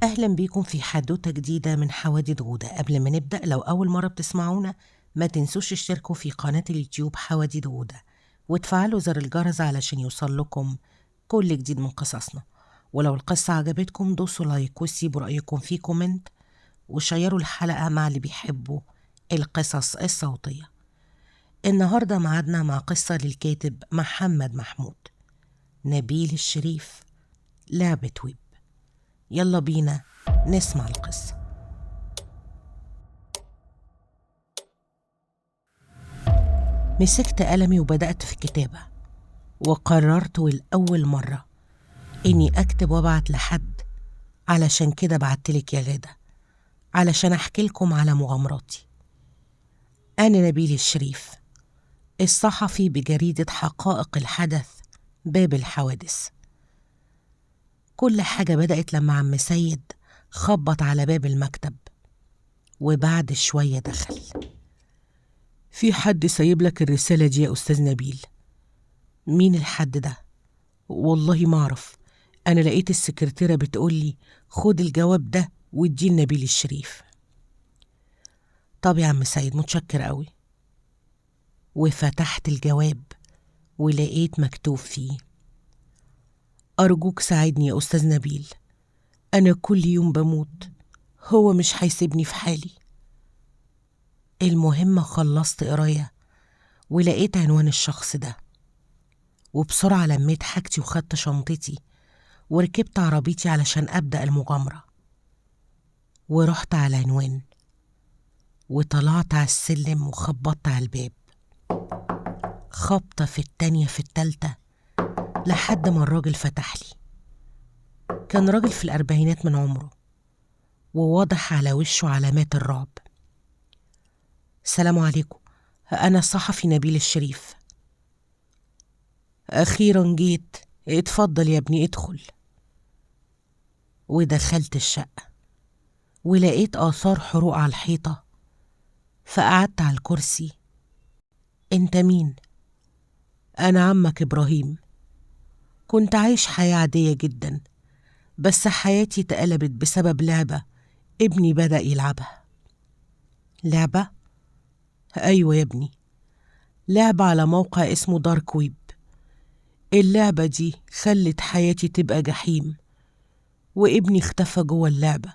أهلا بيكم في حدوتة جديدة من حواديت غودة. قبل ما نبدأ، لو أول مرة بتسمعونا ما تنسوش تشتركوا في قناة اليوتيوب حواديت غودة وتفعلوا زر الجرس علشان يوصل لكم كل جديد من قصصنا. ولو القصة عجبتكم دوسوا لايك وسيبوا رأيكم في كومنت وشيروا الحلقة مع اللي بيحبوا القصص الصوتية. النهاردة معادنا مع قصة للكاتب محمد محمود، نبيل الشريف، لعبة ويب. يلا بينا نسمع القصة. مسكت قلمي وبدأت في الكتابة، وقررت لأول مرة إني أكتب وأبعت لحد. علشان كده بعتلك يا غادة علشان أحكي لكم على مغامراتي. أنا نبيل الشريف، الصحفي بجريدة حقائق الحدث باب الحوادث. كل حاجة بدأت لما عم سيد خبط على باب المكتب، وبعد شوية دخل. في حد سايب لك الرسالة دي يا أستاذ نبيل؟ مين الحد ده؟ والله ما أعرف، أنا لقيت السكرتيرة بتقولي خد الجواب ده واديه لنبيل الشريف. طب يا عم سيد، متشكر قوي. وفتحت الجواب ولقيت مكتوب فيه: أرجوك ساعدني يا أستاذ نبيل، أنا كل يوم بموت، هو مش هيسيبني في حالي. المهم خلصت قراية ولقيت عنوان الشخص ده، وبسرعة لميت حاجتي وخدت شنطتي وركبت عربيتي علشان أبدأ المغامرة. ورحت على العنوان وطلعت على السلم وخبطت على الباب، خبطة في التانية في التالتة لحد ما الراجل فتح لي. كان راجل في الأربعينات من عمره، وواضح على وشه علامات الرعب. السلام عليكم، أنا الصحفي نبيل الشريف. أخيرا جيت، اتفضل يا ابني ادخل. ودخلت الشقة ولقيت آثار حروق على الحيطة، فقعدت على الكرسي. انت مين؟ أنا عمك إبراهيم. كنت عايش حياة عادية جدا، بس حياتي اتقلبت بسبب لعبة ابني بدأ يلعبها. لعبة؟ أيوة يا ابني، لعبة على موقع اسمه دارك ويب. اللعبة دي خلت حياتي تبقى جحيم، وابني اختفى جوه اللعبة،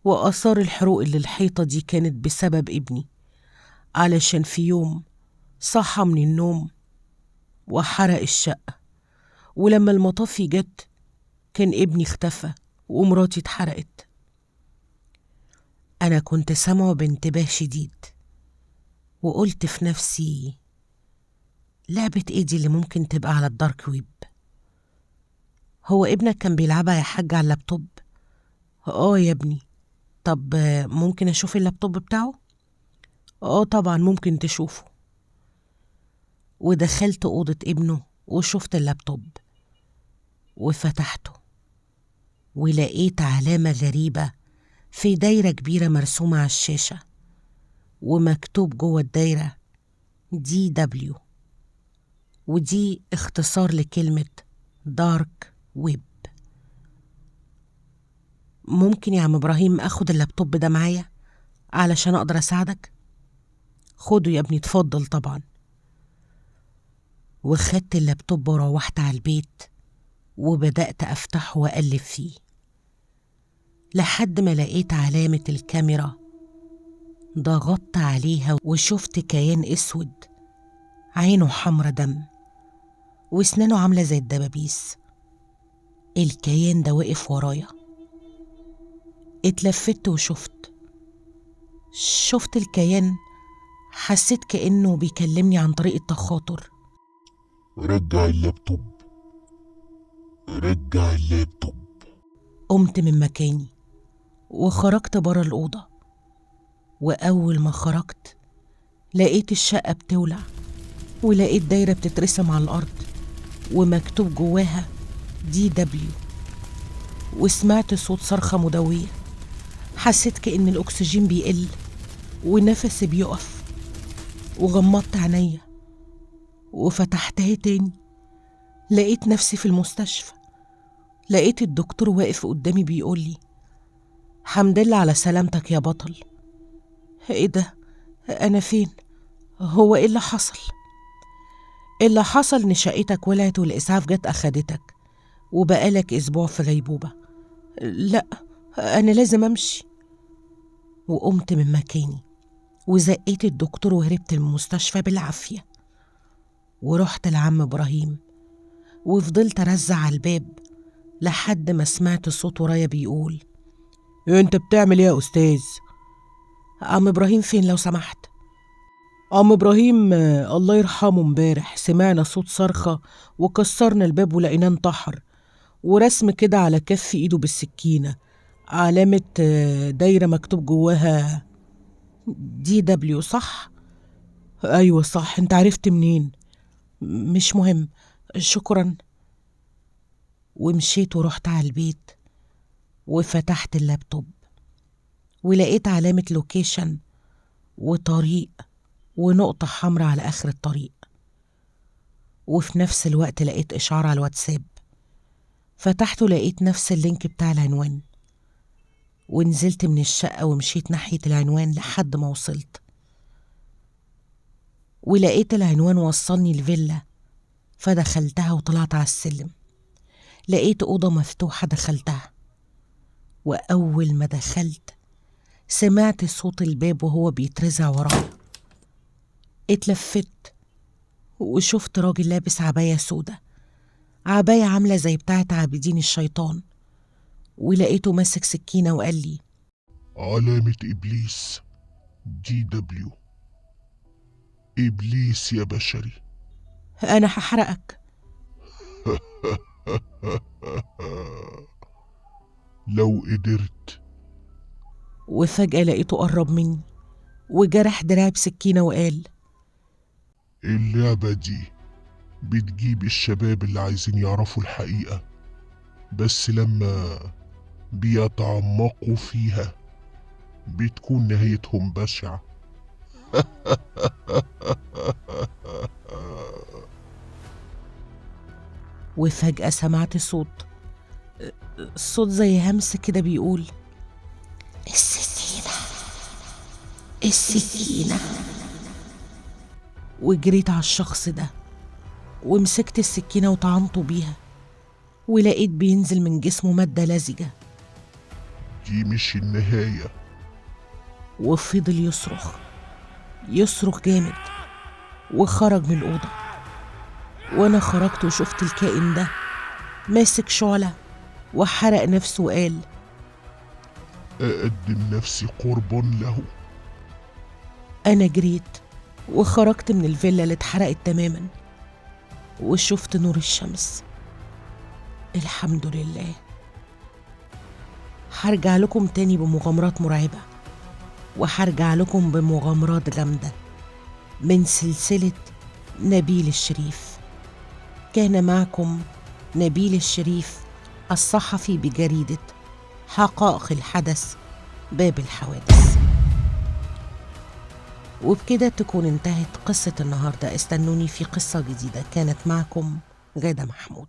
وآثار الحروق اللي الحيطة دي كانت بسبب ابني، علشان في يوم صحى من النوم وحرق الشقة، ولما المطافي جت كان ابني اختفى ومراتي اتحرقت. أنا كنت سامعه بانتباه شديد، وقلت في نفسي لعبة ايه دي اللي ممكن تبقى على الدارك ويب؟ هو ابنك كان بيلعبها يا حاج على اللابتوب؟ اه يا ابني. طب ممكن اشوف اللابتوب بتاعه؟ اه طبعا ممكن تشوفه. ودخلت أوضة ابنه وشفت اللابتوب وفتحته، ولقيت علامة غريبة في دايرة كبيرة مرسومة على الشاشة، ومكتوب جوه الدايرة DW، ودي اختصار لكلمة دارك ويب. ممكن يا عم إبراهيم أخد اللابتوب ده معايا علشان أقدر أساعدك؟ خده يا ابني اتفضل طبعا. وخدت اللابتوب وروحت على البيت وبدأت أفتحه وأقلب فيه لحد ما لقيت علامة الكاميرا. ضغطت عليها وشفت كيان أسود، عينه حمرا دم واسنانه عاملة زي الدبابيس. الكيان ده وقف ورايا. اتلفت شفت الكيان، حسيت كأنه بيكلمني عن طريق التخاطر. رجع اللابتوب، رجع اللابتوب. قمت من مكاني وخرجت برا الأوضة، وأول ما خرجت لقيت الشقة بتولع، ولقيت دايرة بتترسم على الأرض ومكتوب جواها DW، وسمعت صوت صرخة مدوية. حسيت كأن الأكسجين بيقل ونفسي بيقف، وغمضت عينيا وفتحتها تاني. لقيت نفسي في المستشفى، لقيت الدكتور واقف قدامي بيقولي حمد لله على سلامتك يا بطل. ايه ده؟ انا فين؟ هو ايه اللي حصل؟ اللي حصل ان شقتك ولعت والاسعاف جت اخدتك وبقالك اسبوع في غيبوبة. لا، انا لازم امشي. وقمت من مكاني وزقيت الدكتور وهربت من المستشفى بالعافية، ورحت لعم إبراهيم وفضلت أرزع على الباب لحد ما سمعت صوت ورايا بيقول: انت بتعمل ايه يا أستاذ؟ عم إبراهيم فين لو سمحت؟ عم إبراهيم الله يرحمه امبارح سمعنا صوت صرخة وكسرنا الباب ولقيناه انتحر، ورسم كده على كف ايده بالسكينة، علامة دايرة مكتوب جواها DW، صح؟ أيوة صح. انت عرفت منين؟ مش مهم، شكرا. ومشيت ورحت على البيت وفتحت اللابتوب ولقيت علامة لوكيشن وطريق ونقطة حمراء على آخر الطريق، وفي نفس الوقت لقيت إشعار على الواتساب. فتحته لقيت نفس اللينك بتاع العنوان، ونزلت من الشقة ومشيت ناحية العنوان لحد ما وصلت، ولقيت العنوان وصلني الفيلا. فدخلتها وطلعت على السلم، لقيت أوضة مفتوحة دخلتها، وأول ما دخلت سمعت صوت الباب وهو بيترزع ورايا. اتلفت وشفت راجل لابس عباية سودة، عباية عاملة زي بتاعة عابدين الشيطان، ولقيته ماسك سكينة وقال لي: علامة إبليس DW. إبليس يا بشري. أنا هحرقك. لو قدرت. وفجأة لقيته قرب مني وجرح دراعي بسكينة وقال: اللعبة دي بتجيب الشباب اللي عايزين يعرفوا الحقيقة، بس لما بيتعمقوا فيها بتكون نهايتهم بشعة. وفجأة سمعت صوت زي همس كده بيقول: السكينة، السكينة. وجريت على الشخص ده ومسكت السكينة وطعنته بيها، ولقيت بينزل من جسمه مادة لزجة. دي مش النهاية. وفضل يصرخ جامد وخرج من الأوضة. وأنا خرجت وشفت الكائن ده ماسك شعلة وحرق نفسه وقال: أقدم نفسي قربا له. أنا جريت وخرجت من الفيلا اللي اتحرقت تماما وشفت نور الشمس. الحمد لله. هرجع لكم تاني بمغامرات مرعبة، وهرجع لكم بمغامرات جامدة من سلسلة نبيل الشريف. كان معكم نبيل الشريف، الصحفي بجريدة حقائق الحدث باب الحوادث. وبكده تكون انتهت قصة النهاردة. استنوني في قصة جديدة. كانت معكم غادة محمود.